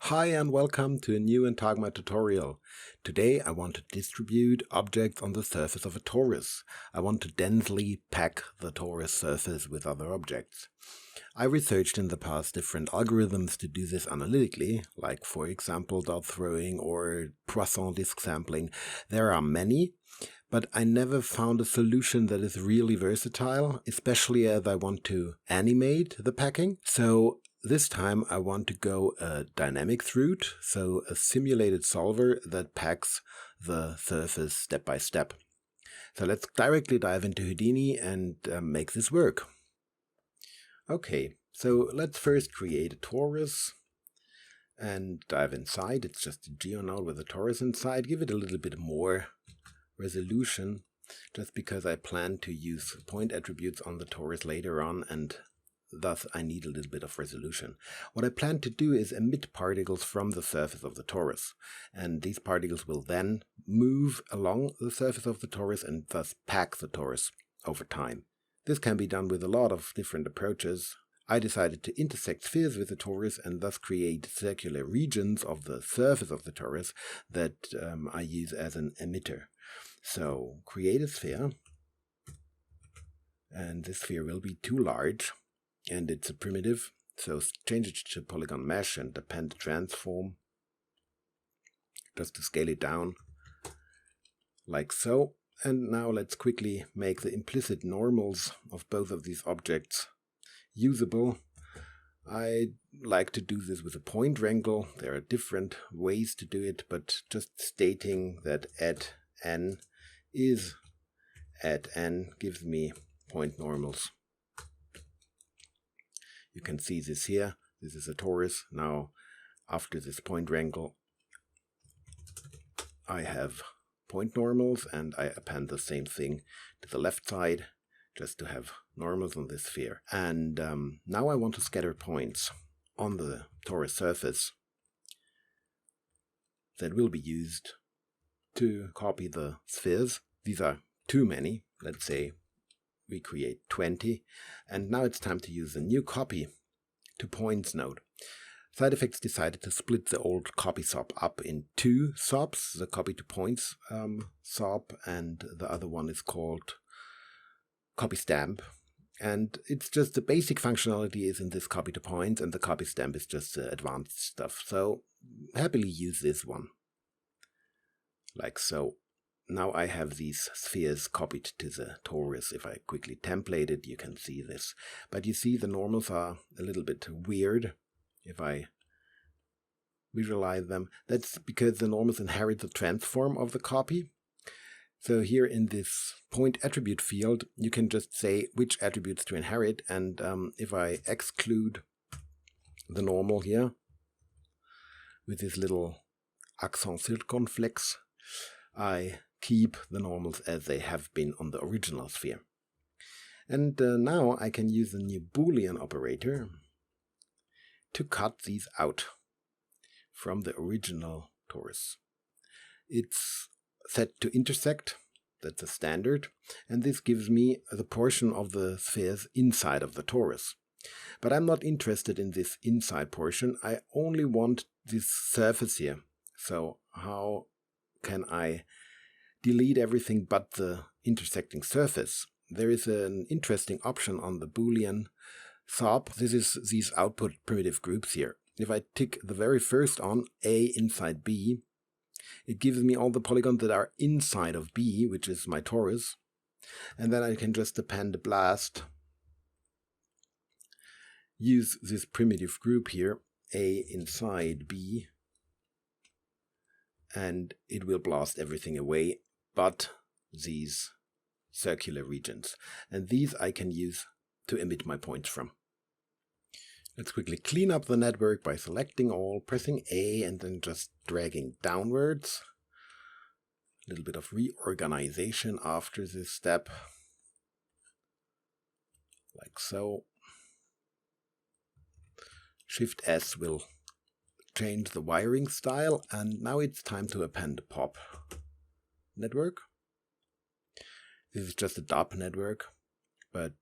Hi and welcome to a new Entagma tutorial. Today I want to distribute objects on the surface of a torus. I want to densely pack the torus surface with other objects. I researched in the past different algorithms to do this analytically, like for example dot throwing or Poisson disk sampling. There are many, but I never found a solution that is really versatile, especially as I want to animate the packing. So this time I want to go a dynamics route, so a simulated solver that packs the surface step by step. So let's directly dive into Houdini and make this work. Okay, so let's first create a torus and dive inside. It's just a geonode with a torus inside. Give it a little bit more resolution, just because I plan to use point attributes on the torus later on, and thus I need a little bit of resolution. What I plan to do is emit particles from the surface of the torus, and these particles will then move along the surface of the torus and thus pack the torus over time. This can be done with a lot of different approaches. I decided to intersect spheres with the torus and thus create circular regions of the surface of the torus that I use as an emitter. So create a sphere, and this sphere will be too large, and it's a primitive, so change it to polygon mesh and append a transform, just to scale it down, like so. And now let's quickly make the implicit normals of both of these objects usable. I like to do this with a point wrangle. There are different ways to do it, but just stating that at n is at n gives me point normals. You can see this here. This is a torus. Now, after this point wrangle, I have point normals, and I append the same thing to the left side, just to have normals on this sphere. And now I want to scatter points on the torus surface that will be used to copy the spheres. These are too many. Let's say we create 20, and now it's time to use a new copy to points node. Side effects decided to split the old copy SOP up in two SOPs, the copy to points SOP, and the other one is called copy stamp. And it's just the basic functionality is in this copy to points, and the copy stamp is just advanced stuff. So happily use this one, like so. Now I have these spheres copied to the torus. If I quickly template it, you can see this. But you see the normals are a little bit weird if I visualize them. That's because the normals inherit the transform of the copy. So here in this point attribute field, you can just say which attributes to inherit. And if I exclude the normal here with this little accent circumflex, I keep the normals as they have been on the original sphere. And now I can use the new Boolean operator to cut these out from the original torus. It's set to intersect, that's a standard, and this gives me the portion of the spheres inside of the torus. But I'm not interested in this inside portion, I only want this surface here. So how can I delete everything but the intersecting surface? There is an interesting option on the Boolean SOP. This is these output primitive groups here. If I tick the very first on, A inside B, it gives me all the polygons that are inside of B, which is my torus. And then I can just append a blast, use this primitive group here, A inside B, and it will blast everything away but these circular regions. And these I can use to emit my points from. Let's quickly clean up the network by selecting all, pressing A, and then just dragging downwards. A little bit of reorganization after this step, like so. Shift S will change the wiring style, and now it's time to append a pop network. This is just a DOP network, but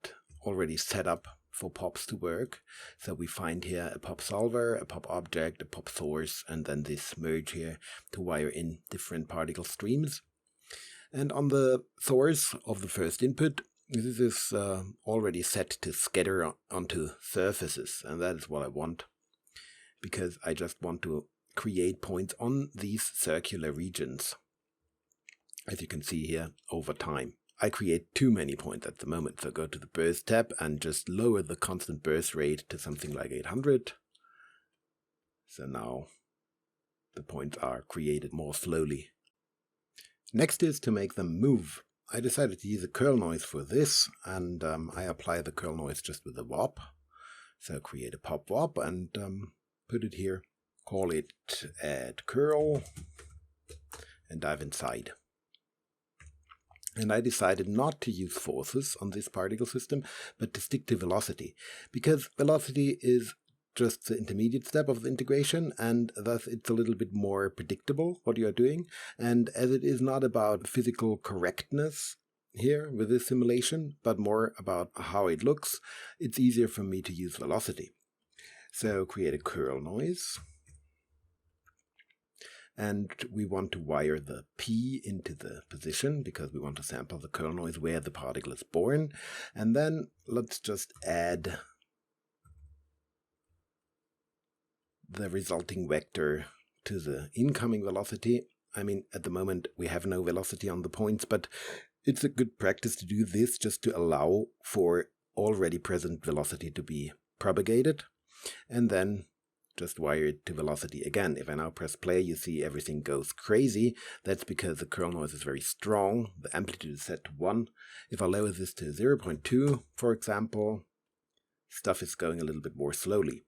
already set up for pops to work. So we find here a pop solver, a pop object, a pop source, and then this merge here to wire in different particle streams. And on the source of the first input, this is already set to scatter onto surfaces, and that is what I want, because I just want to create points on these circular regions. As you can see here, over time. I create too many points at the moment, so go to the burst tab and just lower the constant burst rate to something like 800. So now the points are created more slowly. Next is to make them move. I decided to use a curl noise for this, and I apply the curl noise just with a wop. So create a pop wop and put it here. Call it add curl and dive inside. And I decided not to use forces on this particle system, but to stick to velocity, because velocity is just the intermediate step of the integration, and thus it's a little bit more predictable what you are doing. And as it is not about physical correctness here with this simulation, but more about how it looks, it's easier for me to use velocity. So create a curl noise. And we want to wire the P into the position because we want to sample the curl noise where the particle is born. And then let's just add the resulting vector to the incoming velocity. I mean, at the moment we have no velocity on the points, but it's a good practice to do this just to allow for already present velocity to be propagated. And then just wire it to velocity again. If I now press play, you see everything goes crazy. That's because the curl noise is very strong. The amplitude is set to 1. If I lower this to 0.2, for example, stuff is going a little bit more slowly.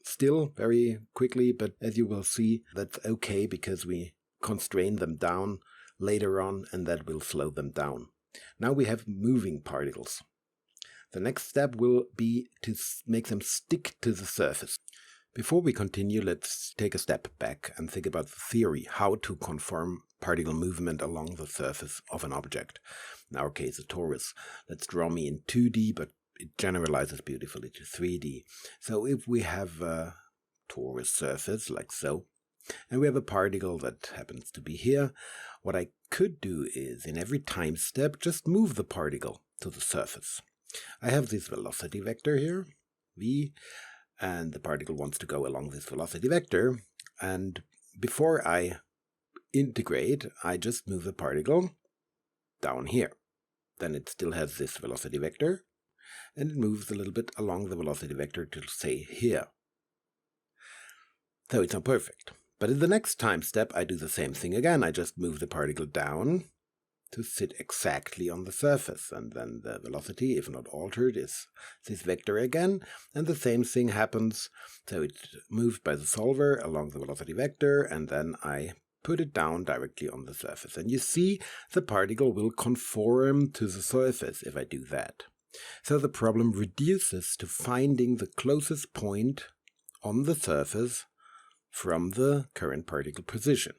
Still very quickly, but as you will see, that's okay because we constrain them down later on, and that will slow them down. Now we have moving particles. The next step will be to make them stick to the surface. Before we continue, let's take a step back and think about the theory, how to conform particle movement along the surface of an object. In our case, a torus. Let's draw me in 2D, but it generalizes beautifully to 3D. So if we have a torus surface, like so, and we have a particle that happens to be here, what I could do is, in every time step, just move the particle to the surface. I have this velocity vector here, v, and the particle wants to go along this velocity vector, and before I integrate, I just move the particle down here. Then it still has this velocity vector, and it moves a little bit along the velocity vector to, say, here. So it's not perfect. But in the next time step, I do the same thing again. I just move the particle down to sit exactly on the surface, and then the velocity, if not altered, is this vector again, and the same thing happens. So it's moved by the solver along the velocity vector, and then I put it down directly on the surface. And you see the particle will conform to the surface if I do that. So the problem reduces to finding the closest point on the surface from the current particle position.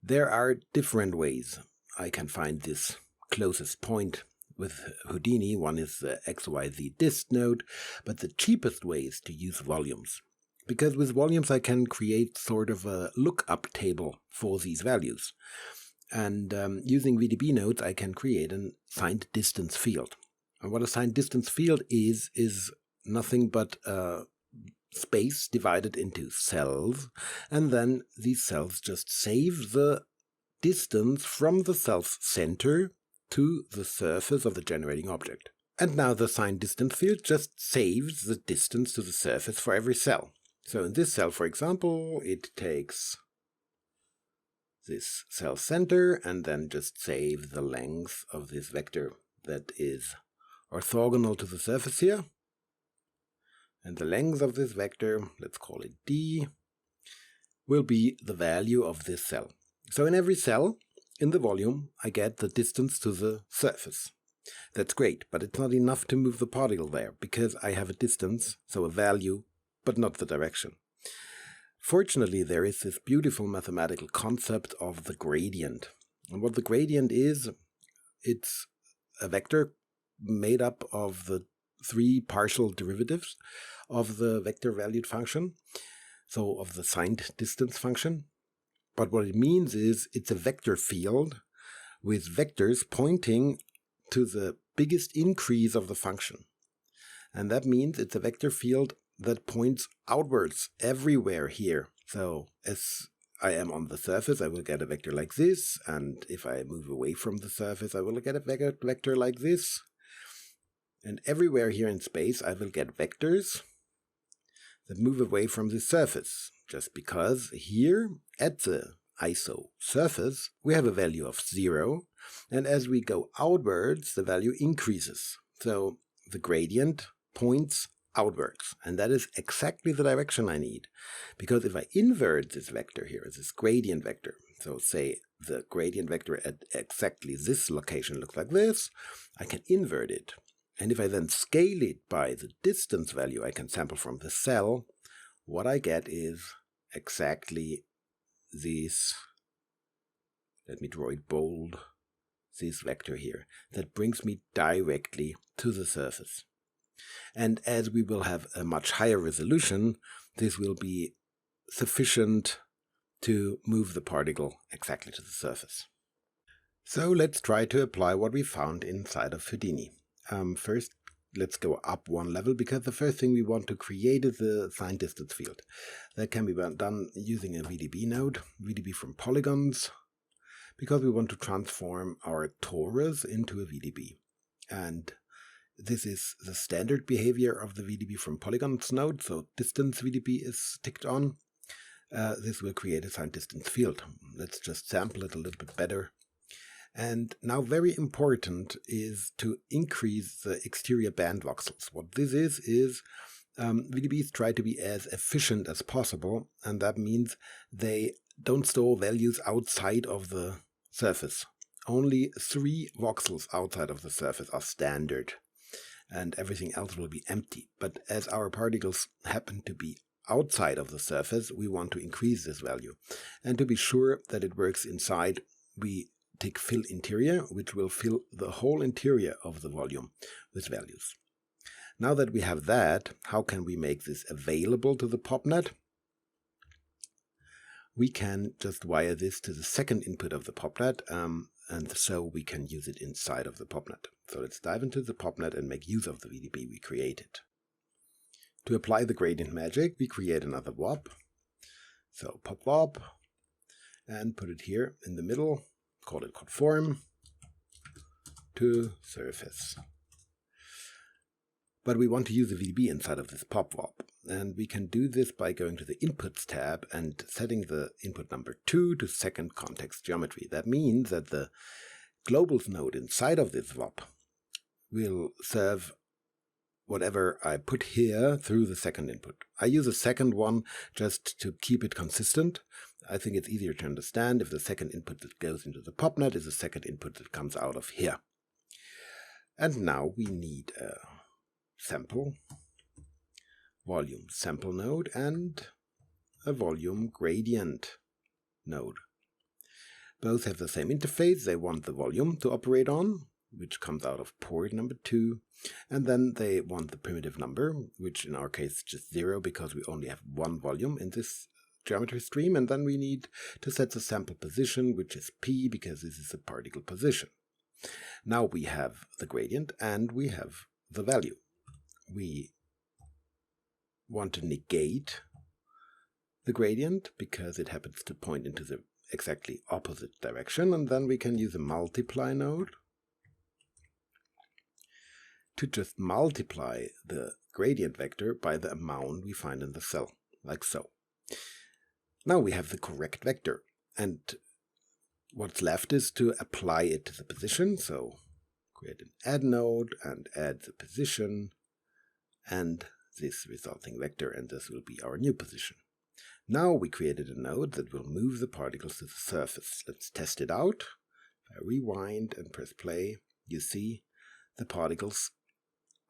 There are different ways I can find this closest point with Houdini. One is the XYZ dist node, but the cheapest way is to use volumes. Because with volumes I can create sort of a lookup table for these values. And using VDB nodes I can create a signed distance field. And what a signed distance field is nothing but space divided into cells, and then these cells just save the distance from the cell's center to the surface of the generating object. And now the signed distance field just saves the distance to the surface for every cell. So in this cell, for example, it takes this cell center and then just save the length of this vector that is orthogonal to the surface here. And the length of this vector, let's call it d, will be the value of this cell. So in every cell in the volume, I get the distance to the surface. That's great, but it's not enough to move the particle there, because I have a distance, so a value, but not the direction. Fortunately, there is this beautiful mathematical concept of the gradient. And what the gradient is, it's a vector made up of the 3 partial derivatives of the vector valued function, so of the signed distance function. But what it means is it's a vector field with vectors pointing to the biggest increase of the function. And that means it's a vector field that points outwards everywhere here. So as I am on the surface, I will get a vector like this, and if I move away from the surface, I will get a vector like this. And everywhere here in space, I will get vectors that move away from the surface, just because here at the iso surface, we have a value of 0, and as we go outwards, the value increases. So the gradient points outwards, and that is exactly the direction I need. Because if I invert this vector here, this gradient vector, so say the gradient vector at exactly this location looks like this, I can invert it. And if I then scale it by the distance value I can sample from the cell, what I get is exactly this, let me draw it bold, this vector here, that brings me directly to the surface. And as we will have a much higher resolution, this will be sufficient to move the particle exactly to the surface. So let's try to apply what we found inside of Houdini. First, let's go up one level, because the first thing we want to create is the signed distance field. That can be done using a VDB node, VDB from polygons, because we want to transform our torus into a VDB. And this is the standard behavior of the VDB from polygons node, so distance VDB is ticked on. This will create a signed distance field. Let's just sample it a little bit better. And now very important is to increase the exterior band voxels. What this is VDBs try to be as efficient as possible, and that means they don't store values outside of the surface. Only 3 voxels outside of the surface are standard, and everything else will be empty. But as our particles happen to be outside of the surface, we want to increase this value. And to be sure that it works inside, we take fill interior, which will fill the whole interior of the volume with values. Now that we have that, how can we make this available to the popnet? We can just wire this to the second input of the popnet, and so we can use it inside of the popnet. So let's dive into the popnet and make use of the VDB we created. To apply the gradient magic, we create another WOP. So pop WOP, and put it here in the middle, call it conform to surface. But we want to use a VDB inside of this pop WOP, and we can do this by going to the Inputs tab and setting the input number 2 to second context geometry. That means that the globals node inside of this WOP will serve whatever I put here through the second input. I use a second one just to keep it consistent. I think it's easier to understand if the second input that goes into the popnet is the second input that comes out of here. And now we need a sample, volume sample node, and a volume gradient node. Both have the same interface. They want the volume to operate on, which comes out of port number 2, and then they want the primitive number, which in our case is just 0 because we only have one volume in this geometry stream, and then we need to set the sample position, which is p, because this is the particle position. Now we have the gradient and we have the value. We want to negate the gradient because it happens to point into the exactly opposite direction, and then we can use a multiply node to just multiply the gradient vector by the amount we find in the cell, like so. Now we have the correct vector, and what's left is to apply it to the position. So create an add node and add the position and this resulting vector, and this will be our new position. Now we created a node that will move the particles to the surface. Let's test it out. If I rewind and press play, you see the particles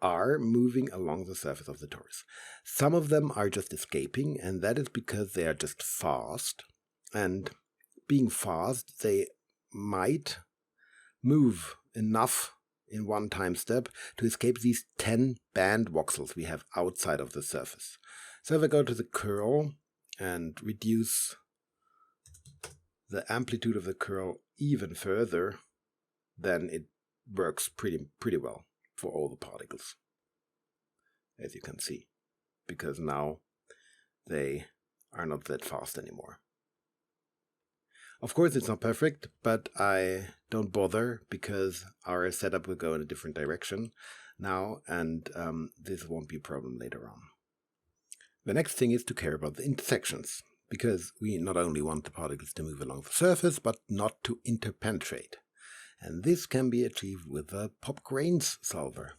are moving along the surface of the torus. Some of them are just escaping, and that is because they are just fast, and being fast, they might move enough in one time step to escape these 10 band voxels we have outside of the surface. So if I go to the curl and reduce the amplitude of the curl even further, then it works pretty well for all the particles, as you can see, because now they are not that fast anymore. Of course, it's not perfect, but I don't bother because our setup will go in a different direction now, and this won't be a problem later on. The next thing is to care about the intersections, because we not only want the particles to move along the surface, but not to interpenetrate. And this can be achieved with a pop grains solver.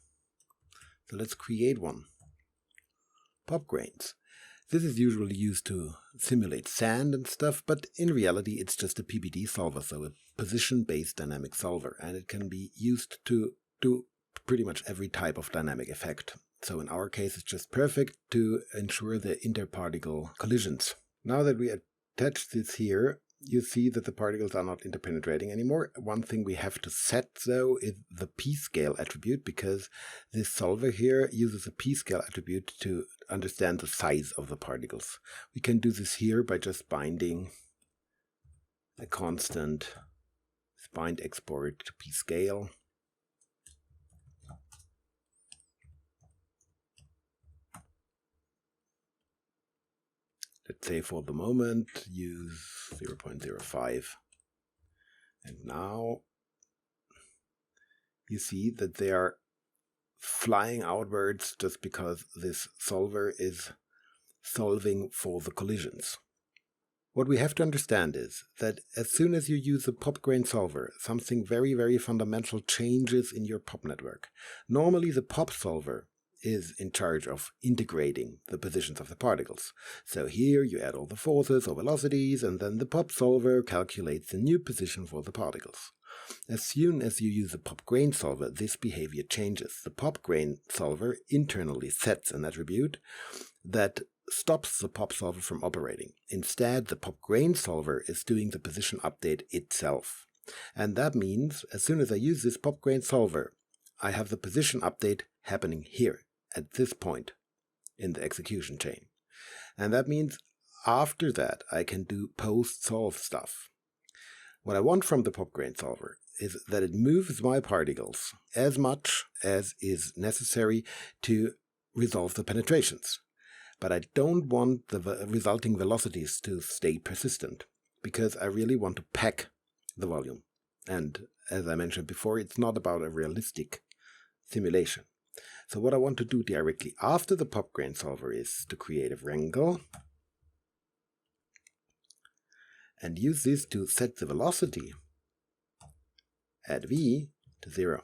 So let's create one. Pop grains. This is usually used to simulate sand and stuff, but in reality it's just a PBD solver, so a position-based dynamic solver, and it can be used to do pretty much every type of dynamic effect. So in our case it's just perfect to ensure the interparticle collisions. Now that we attach this here, you see that the particles are not interpenetrating anymore. One thing we have to set, though, is the p-scale attribute, because this solver here uses a p-scale attribute to understand the size of the particles. We can do this here by just binding a constant bind export to p-scale. Let's say for the moment use 0.05. And now you see that they are flying outwards just because this solver is solving for the collisions. What we have to understand is that as soon as you use a pop grain solver, something very fundamental changes in your pop network. Normally the pop solver is in charge of integrating the positions of the particles. So here you add all the forces or velocities, and then the pop solver calculates the new position for the particles. As soon as you use a pop grain solver, this behavior changes. The pop grain solver internally sets an attribute that stops the pop solver from operating. Instead, the pop grain solver is doing the position update itself. And that means, as soon as I use this pop grain solver, I have the position update happening here, at this point in the execution chain. And that means after that I can do post-solve stuff. What I want from the pop grain solver is that it moves my particles as much as is necessary to resolve the penetrations. But I don't want the resulting velocities to stay persistent, because I really want to pack the volume. And as I mentioned before, it's not about a realistic simulation. So what I want to do directly after the pop grain solver is to create a wrangle and use this to set the velocity at v to 0.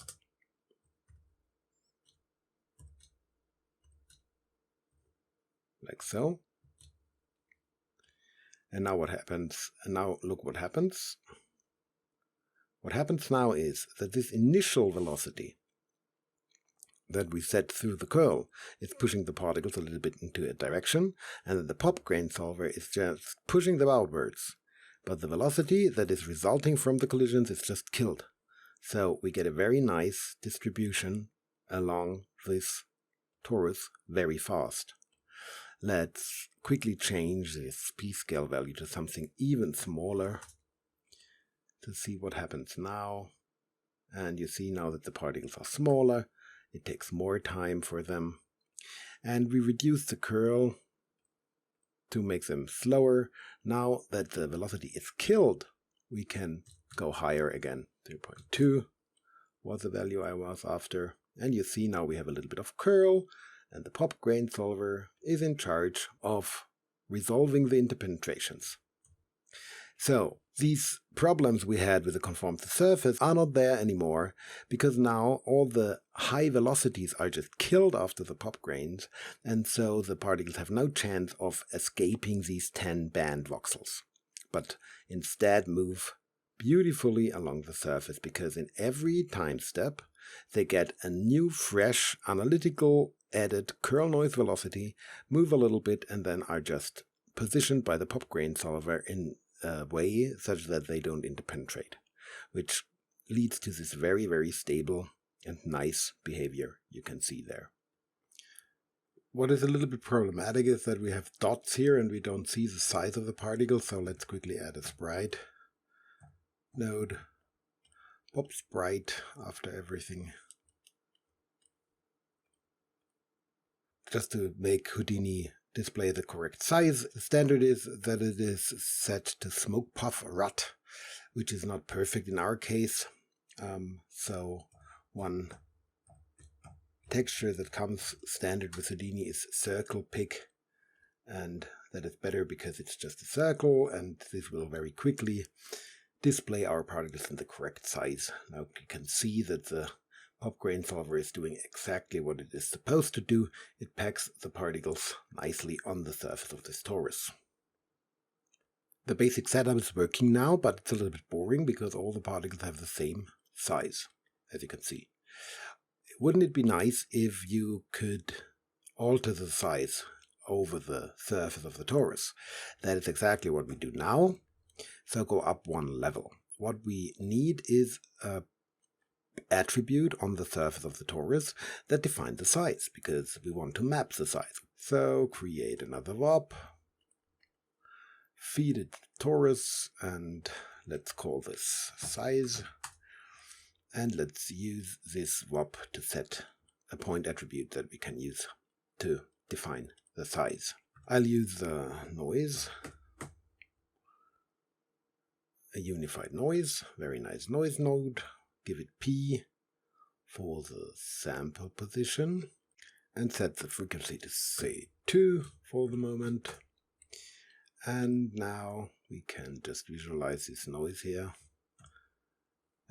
Like so. And now what happens? And now look what happens. What happens now is that this initial velocity that we set through the curl is pushing the particles a little bit into a direction, and then the pop grain solver is just pushing them outwards. But the velocity that is resulting from the collisions is just killed. So we get a very nice distribution along this torus very fast. Let's quickly change this p-scale value to something even smaller to see what happens now. And you see now that the particles are smaller. It takes more time for them. And we reduce the curl to make them slower. Now that the velocity is killed, we can go higher again. 0.2 was the value I was after. And you see now we have a little bit of curl, and the pop grain solver is in charge of resolving the interpenetrations. So these problems we had with the conform to surface are not there anymore, because now all the high velocities are just killed after the pop grains, and so the particles have no chance of escaping these 10 band voxels, but instead move beautifully along the surface, because in every time step they get a new, fresh, analytical added curl noise velocity, move a little bit, and then are just positioned by the pop grain solver in a way such that they don't interpenetrate, which leads to this very stable and nice behavior you can see there. What is a little bit problematic is that we have dots here and we don't see the size of the particle, so let's quickly add a sprite node. Pop sprite after everything. Just to make Houdini display the correct size. The standard is that it is set to smoke puff rut, which is not perfect in our case. So one texture that comes standard with Houdini is circle pick, and that is better because it's just a circle, and this will very quickly display our particles in the correct size. Now you can see that the pop grain solver is doing exactly what it is supposed to do. It packs the particles nicely on the surface of this torus. The basic setup is working now, but it's a little bit boring because all the particles have the same size, as you can see. Wouldn't it be nice if you could alter the size over the surface of the torus? That is exactly what we do now. So go up one level. What we need is an attribute on the surface of the torus that defines the size, because we want to map the size. So create another VOP, feed it the torus, and let's call this size. And let's use this VOP to set a point attribute that we can use to define the size. I'll use the noise, a unified noise, very nice noise node, give it P for the sample position, and set the frequency to say 2 for the moment. And now we can just visualize this noise here.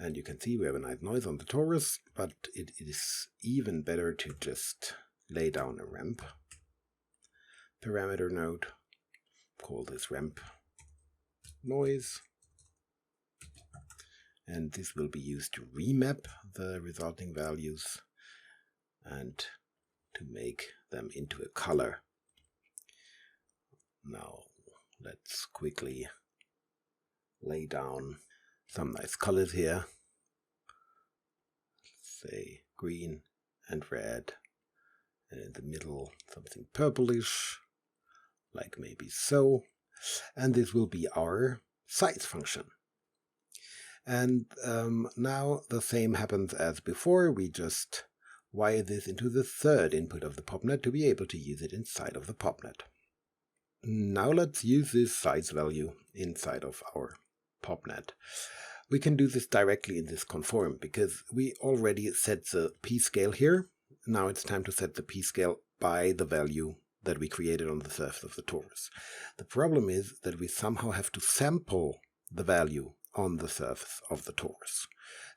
And you can see we have a nice noise on the torus, but it is even better to just lay down a ramp parameter node. Call this ramp noise. And this will be used to remap the resulting values and to make them into a color. Now let's quickly lay down some nice colors here. Say green and red, and in the middle something purplish, like maybe so. And this will be our size function. And now the same happens as before. We just wire this into the third input of the popnet to be able to use it inside of the popnet. Now let's use this size value inside of our popnet. We can do this directly in this conform because we already set the p-scale here. Now it's time to set the p-scale by the value that we created on the surface of the torus. The problem is that we somehow have to sample the value on the surface of the torus.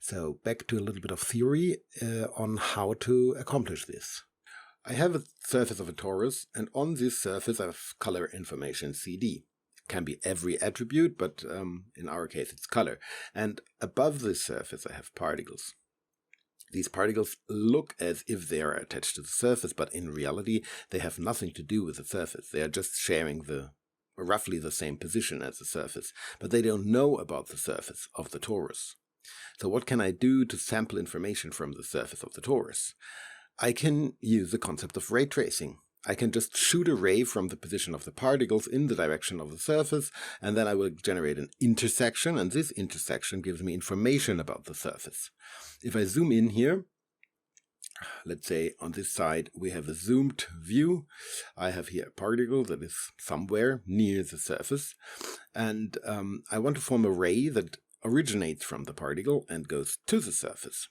So back to a little bit of theory on how to accomplish this. I have a surface of a torus, and on this surface I have color information CD. Can be every attribute, but in our case it's color. And above this surface I have particles. These particles look as if they are attached to the surface, but in reality they have nothing to do with the surface. They are just sharing roughly the same position as the surface, but they don't know about the surface of the torus. So what can I do to sample information from the surface of the torus? I can use the concept of ray tracing. I can just shoot a ray from the position of the particles in the direction of the surface, and then I will generate an intersection, and this intersection gives me information about the surface. If I zoom in here, let's say on this side we have a zoomed view. I have here a particle that is somewhere near the surface, and I want to form a ray that originates from the particle and goes to the surface.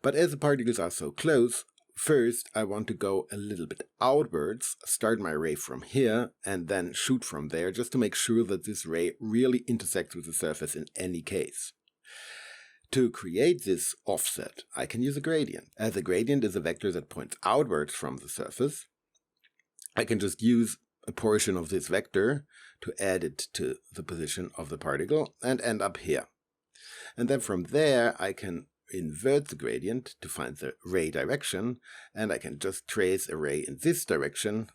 But as the particles are so close, first I want to go a little bit outwards, start my ray from here, and then shoot from there, just to make sure that this ray really intersects with the surface in any case. To create this offset, I can use a gradient. As a gradient is a vector that points outwards from the surface, I can just use a portion of this vector to add it to the position of the particle and end up here. And then from there I can invert the gradient to find the ray direction, and I can just trace a ray in this direction,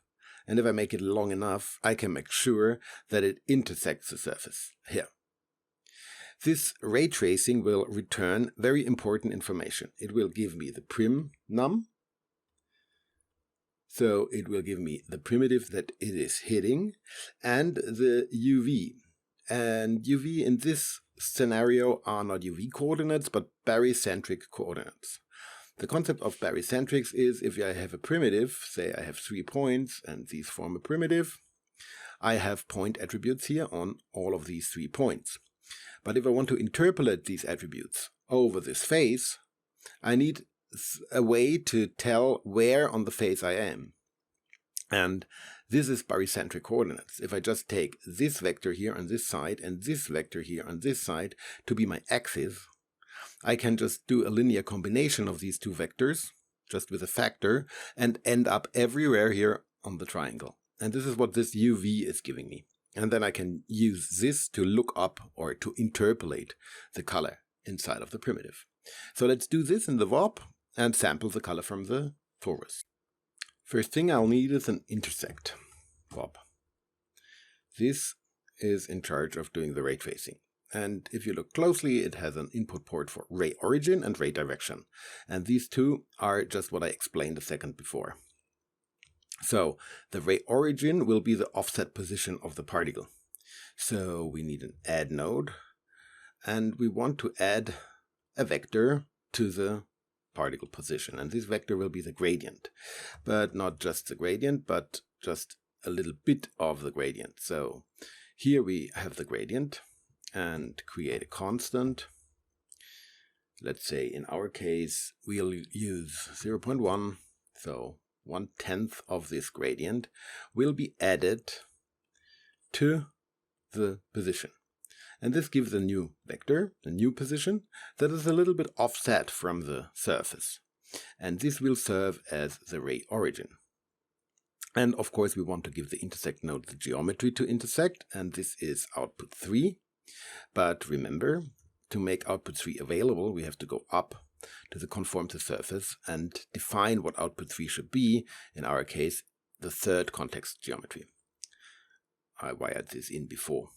and if I make it long enough I can make sure that it intersects the surface here. This ray tracing will return very important information. It will give me the prim num. So it will give me the primitive that it is hitting and the UV. And UV in this scenario are not UV coordinates, but barycentric coordinates. The concept of barycentrics is if I have a primitive, say I have 3 points and these form a primitive, I have point attributes here on all of these 3 points. But if I want to interpolate these attributes over this face, I need a way to tell where on the face I am. And this is barycentric coordinates. If I just take this vector here on this side and this vector here on this side to be my axis, I can just do a linear combination of these 2 vectors, just with a factor, and end up everywhere here on the triangle. And this is what this UV is giving me. And then I can use this to look up or to interpolate the color inside of the primitive. So let's do this in the VOP and sample the color from the torus. First thing I'll need is an intersect VOP. This is in charge of doing the ray tracing. And if you look closely, it has an input port for ray origin and ray direction. And these 2 are just what I explained a second before. So the ray origin will be the offset position of the particle. So we need an add node, and we want to add a vector to the particle position. And this vector will be the gradient, but not just the gradient, but just a little bit of the gradient. So here we have the gradient and create a constant. Let's say in our case, we'll use 0.1. So 1/10 of this gradient will be added to the position. And this gives a new vector, a new position, that is a little bit offset from the surface. And this will serve as the ray origin. And of course we want to give the intersect node the geometry to intersect, and this is output 3. But remember, to make output 3 available, we have to go up to the conform to surface and define what output 3 should be, in our case, the 3rd context geometry. I wired this in before.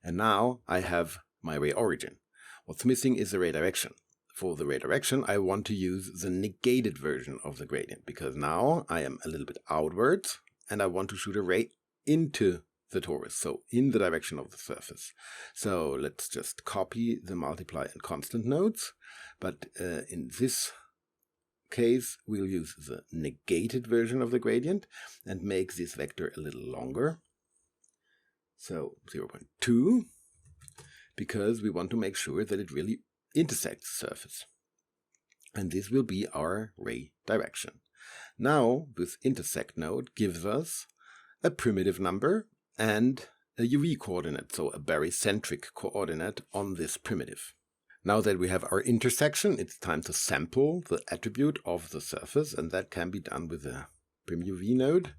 And now I have my ray origin. What's missing is the ray direction. For the ray direction, I want to use the negated version of the gradient, because now I am a little bit outwards and I want to shoot a ray into the torus, so in the direction of the surface. So let's just copy the multiply and constant nodes, but in this case we'll use the negated version of the gradient and make this vector a little longer. So 0.2, because we want to make sure that it really intersects the surface. And this will be our ray direction. Now this intersect node gives us a primitive number and a UV coordinate, so a barycentric coordinate on this primitive. Now that we have our intersection, it's time to sample the attribute of the surface, and that can be done with a prim UV node,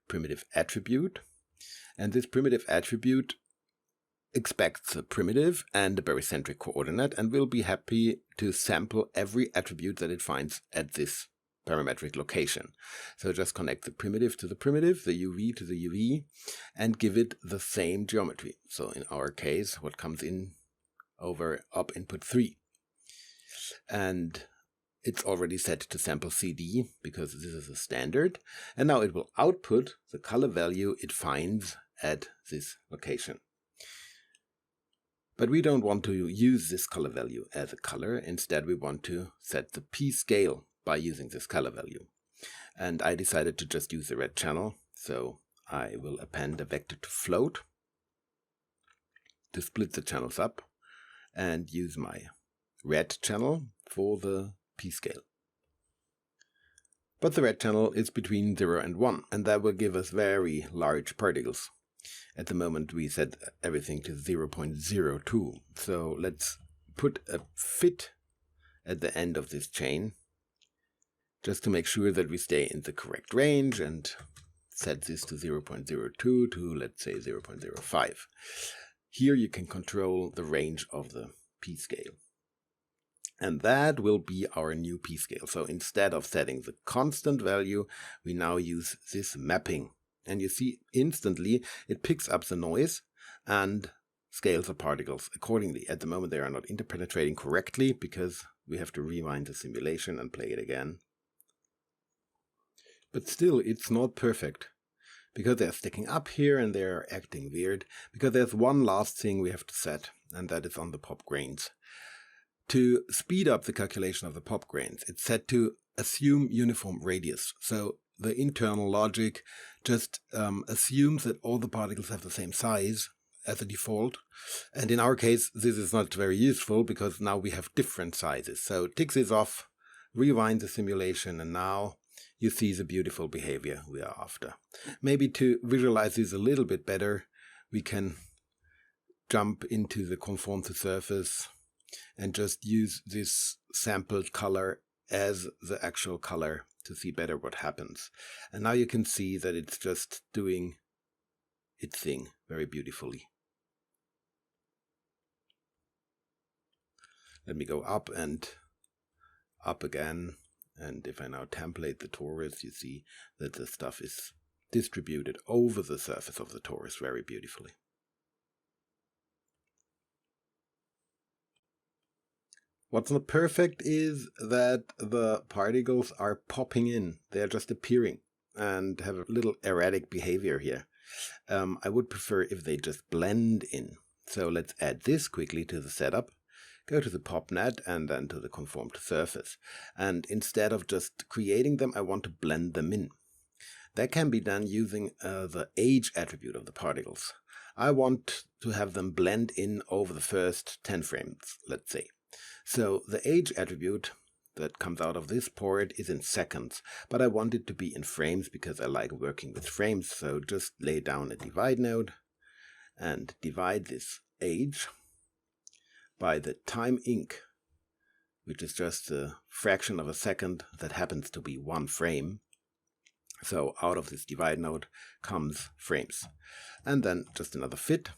primitive attribute. And this primitive attribute expects a primitive and a barycentric coordinate and will be happy to sample every attribute that it finds at this parametric location. So just connect the primitive to the primitive, the UV to the UV, and give it the same geometry. So in our case, what comes in over up input 3. And it's already set to sample CD because this is a standard. And now it will output the color value it finds at this location. But we don't want to use this color value as a color. Instead, we want to set the P scale by using this color value. And I decided to just use the red channel, so I will append a vector to float to split the channels up and use my red channel for the P scale. But the red channel is between 0 and 1, and that will give us very large particles. At the moment we set everything to 0.02, so let's put a fit at the end of this chain, just to make sure that we stay in the correct range, and set this to 0.02 to, let's say, 0.05. Here you can control the range of the P scale. And that will be our new P scale. So instead of setting the constant value, we now use this mapping. And you see instantly it picks up the noise and scales the particles accordingly. At the moment they are not interpenetrating correctly because we have to rewind the simulation and play it again. But still, it's not perfect, because they're sticking up here and they're acting weird, because there's one last thing we have to set, and that is on the pop grains. To speed up the calculation of the pop grains, it's set to assume uniform radius. So the internal logic just assumes that all the particles have the same size as a default. And in our case, this is not very useful because now we have different sizes. So tick this off, rewind the simulation, and now you see the beautiful behavior we are after. Maybe to visualize this a little bit better, we can jump into the conform to surface and just use this sampled color as the actual color to see better what happens. And now you can see that it's just doing its thing very beautifully. Let me go up and up again. And if I now template the torus, you see that the stuff is distributed over the surface of the torus very beautifully. What's not perfect is that the particles are popping in. They're just appearing and have a little erratic behavior here. I would prefer if they just blend in. So let's add this quickly to the setup. Go to the PopNet and then to the conform to surface. And instead of just creating them, I want to blend them in. That can be done using the age attribute of the particles. I want to have them blend in over the first 10 frames, let's say. So the age attribute that comes out of this port is in seconds, but I want it to be in frames because I like working with frames. So just lay down a divide node and divide this age by the time inc, which is just a fraction of a second that happens to be 1 frame. So out of this divide node comes frames. And then just another fit.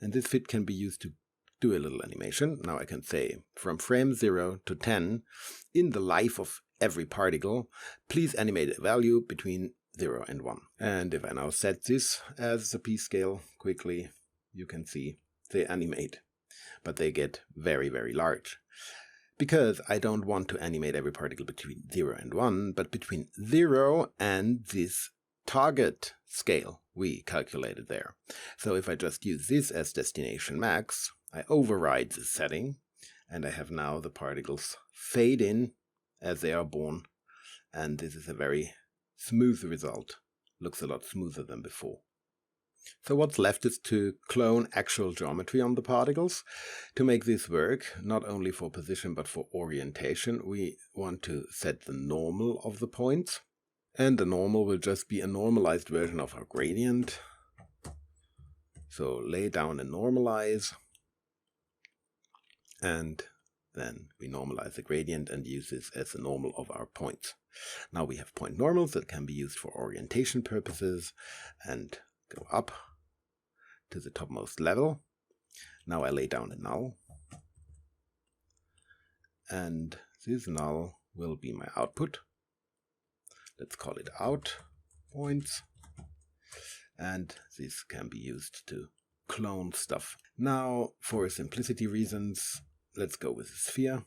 And this fit can be used to do a little animation. Now I can say from frame 0 to 10, in the life of every particle, please animate a value between 0 and 1. And if I now set this as a p-scale quickly, you can see they animate. But they get very, very large. Because I don't want to animate every particle between 0 and 1, but between 0 and this target scale we calculated there. So if I just use this as destination max, I override this setting, and I have now the particles fade in as they are born, and this is a very smooth result. Looks a lot smoother than before. So what's left is to clone actual geometry on the particles. To make this work, not only for position but for orientation, we want to set the normal of the points. And the normal will just be a normalized version of our gradient. So lay down and normalize. And then we normalize the gradient and use this as the normal of our points. Now we have point normals that can be used for orientation purposes, and go up to the topmost level. Now I lay down a null. And this null will be my output. Let's call it out points. And this can be used to clone stuff. Now, for simplicity reasons, let's go with the sphere.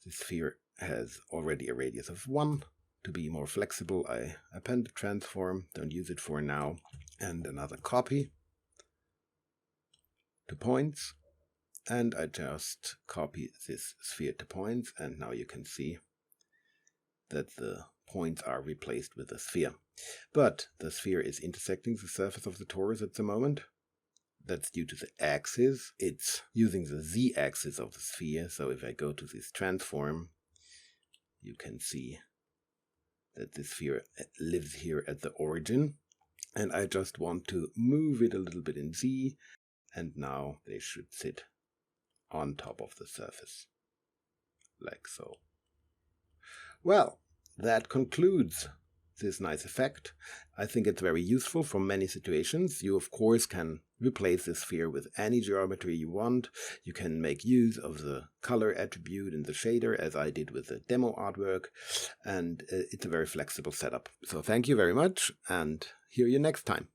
The sphere has already a radius of 1. To be more flexible, I append a transform, don't use it for now, and another copy to points, and I just copy this sphere to points, and now you can see that the points are replaced with the sphere. But the sphere is intersecting the surface of the torus at the moment. That's due to the axis. It's using the z-axis of the sphere, so if I go to this transform, you can see that this sphere lives here at the origin, and I just want to move it a little bit in Z, and now they should sit on top of the surface, like so. Well, that concludes this nice effect. I think it's very useful for many situations. You of course can replace this sphere with any geometry you want. You can make use of the color attribute in the shader, as I did with the demo artwork, and it's a very flexible setup. So thank you very much, and hear you next time.